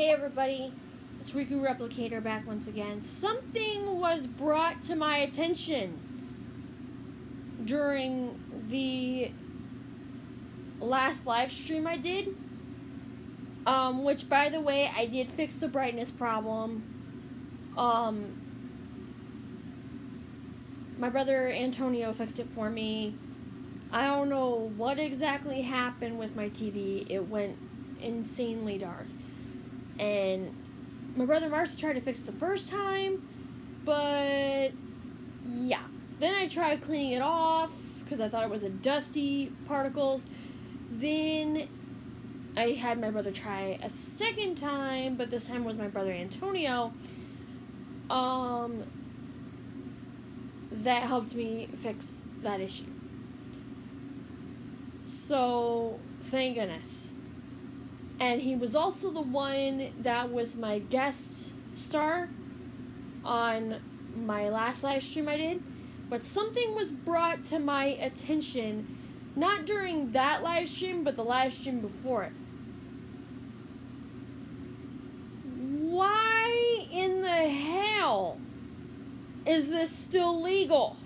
Hey everybody, it's Riku Replicator back once again. Something was brought to my attention during the last live stream I did. Which by the way, I did fix the brightness problem. My brother Antonio fixed it for me. I don't know what exactly happened with my TV. It went insanely dark. And my brother Marcy tried to fix it the first time, but yeah. Then I tried cleaning it off because I thought it was a dusty particles. Then I had my brother try a second time, but this time was my brother Antonio. That helped me fix that issue. So, thank goodness. And he was also the one that was my guest star on my last live stream I did. But something was brought to my attention, not during that live stream, but the live stream before it. Why in the hell is this still legal?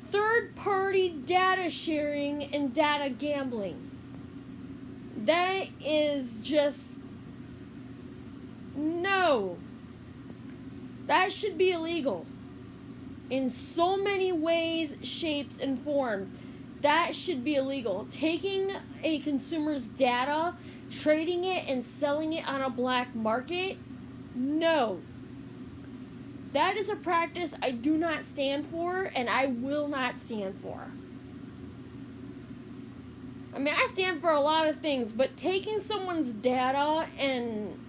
Third-party data sharing and data gambling. That is just... no. That should be illegal. In so many ways, shapes, and forms. That should be illegal. Taking a consumer's data, trading it, and selling it on a black market? No. That is a practice I do not stand for, and I will not stand for. I mean, I stand for a lot of things, but taking someone's data and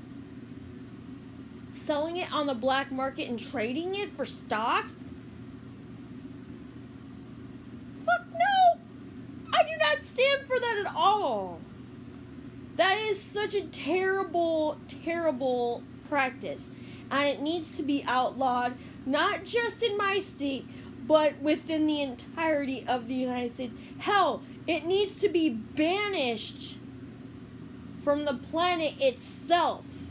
selling it on the black market and trading it for stocks? Fuck no! I do not stand for that at all. That is such a terrible, terrible practice. And it needs to be outlawed, not just in my state, but within the entirety of the United States. Hell, it needs to be banished from the planet itself.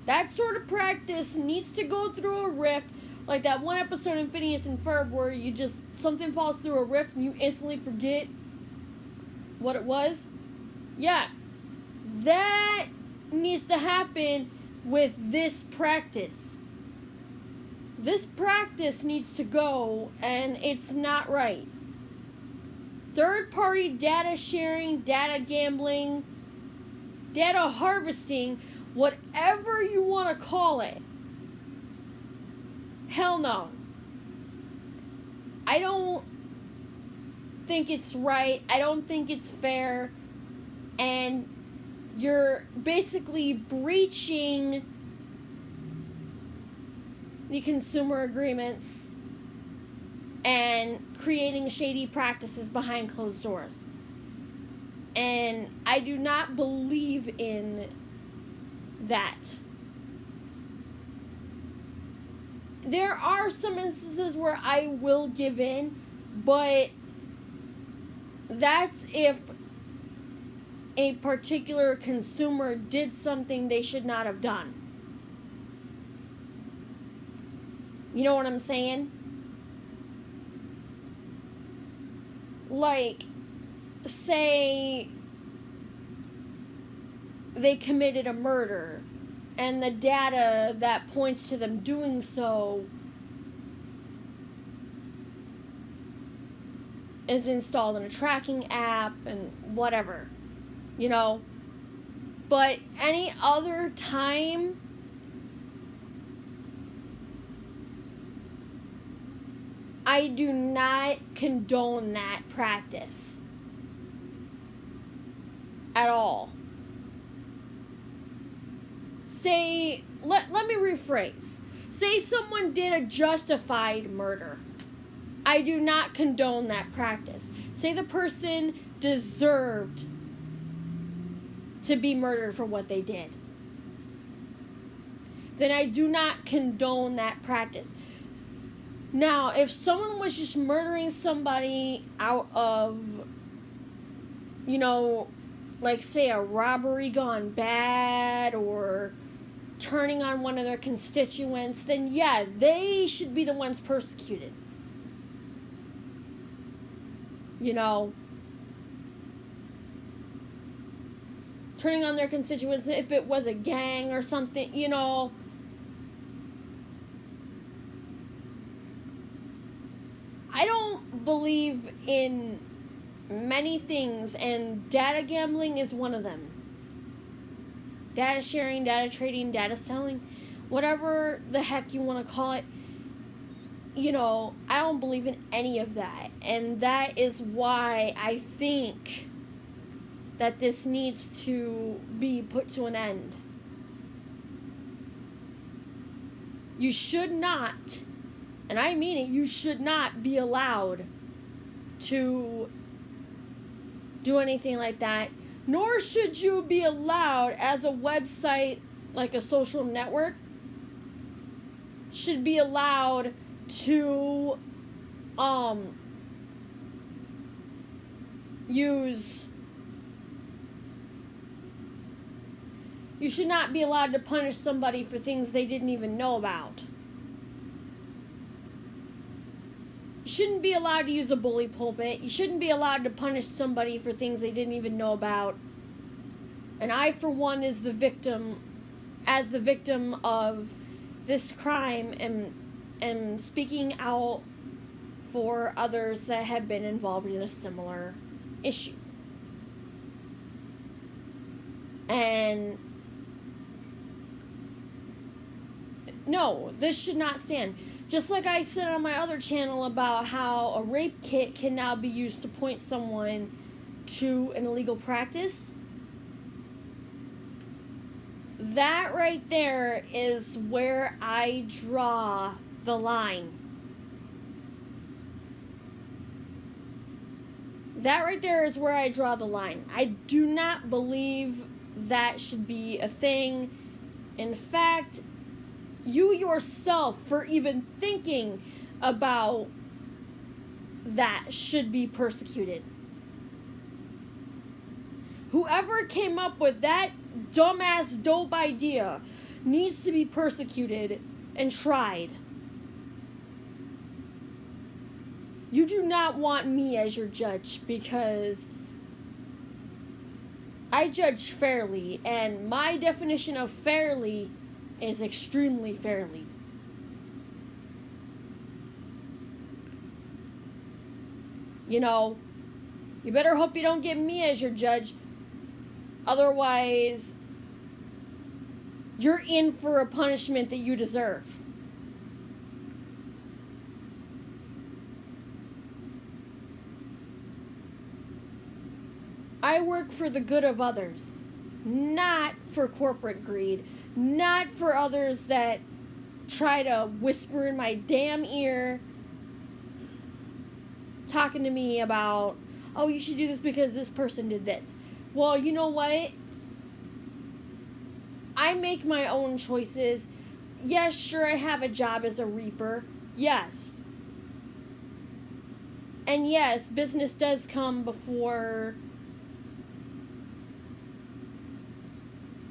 That sort of practice needs to go through a rift, like that one episode in Phineas and Ferb where you just, something falls through a rift and you instantly forget what it was. Yeah, that needs to happen with this practice. This practice needs to go, and it's not right. Third-party data sharing, data gambling, data harvesting, whatever you want to call it. Hell no. I don't think it's right. I don't think it's fair. And you're basically breaching the consumer agreements and creating shady practices behind closed doors. And I do not believe in that. There are some instances where I will give in, but that's if a particular consumer did something they should not have done. You know what I'm saying? Like, say they committed a murder, and the data that points to them doing so is installed in a tracking app and whatever. You know, but any other time, I do not condone that practice at all. Say, let me rephrase. Say someone did a justified murder. I do not condone that practice. Say the person deserved to be murdered for what they did. Then I do not condone that practice. Now, if someone was just murdering somebody out of, you know, like, say, a robbery gone bad or turning on one of their constituents, then yeah, they should be the ones persecuted. You know, turning on their constituents, if it was a gang or something, you know. I don't believe in many things, and data gambling is one of them. Data sharing, data trading, data selling, whatever the heck you want to call it. You know, I don't believe in any of that. And that is why I think that this needs to be put to an end. You should not, and I mean it, you should not be allowed to do anything like that. Nor should you be allowed, as a website, like a social network, should be allowed to use. You should not be allowed to punish somebody for things they didn't even know about. You shouldn't be allowed to use a bully pulpit. You shouldn't be allowed to punish somebody for things they didn't even know about. And I, for one, as the victim of this crime, am speaking out for others that have been involved in a similar issue. And no, this should not stand. Just like I said on my other channel about how a rape kit can now be used to point someone to an illegal practice. That right there is where I draw the line. That right there is where I draw the line. I do not believe that should be a thing. In fact, you yourself, for even thinking about that, should be persecuted. Whoever came up with that dumbass dope idea needs to be persecuted and tried. You do not want me as your judge, because I judge fairly, and my definition of fairly is extremely fairly. You know, you better hope you don't get me as your judge. Otherwise, you're in for a punishment that you deserve. I work for the good of others, not for corporate greed, not for others that try to whisper in my damn ear, talking to me about, oh, you should do this because this person did this. Well, you know what? I make my own choices. Yes, sure, I have a job as a reaper. Yes. And yes, business does come before,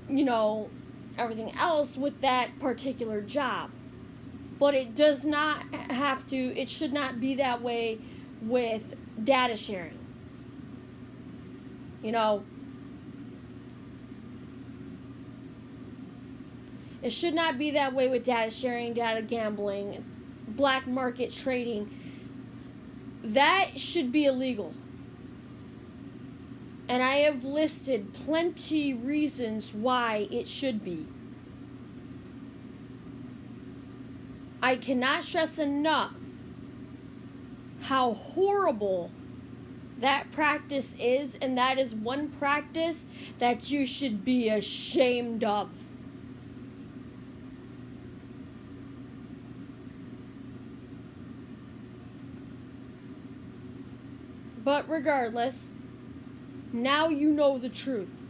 you know, everything else with that particular job. But it does not have to, it should not be that way with data sharing. You know, it should not be that way with data sharing, data gambling, black market trading. That should be illegal. And I have listed plenty reasons why it should be. I cannot stress enough how horrible that practice is, and that is one practice that you should be ashamed of. But regardless, now you know the truth.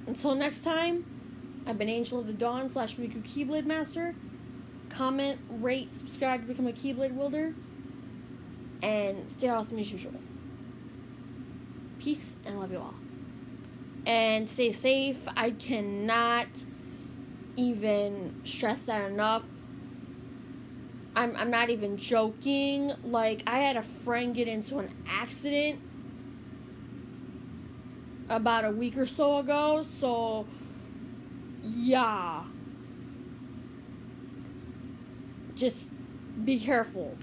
Until next time, I've been Angel of the Dawn / Riku Keyblade Master. Comment, rate, subscribe to become a Keyblade wielder. And stay awesome as usual. Peace, and I love you all. And stay safe. I cannot even stress that enough. I'm not even joking. Like, I had a friend get into an accident about a week or so ago. So, yeah. Just be careful.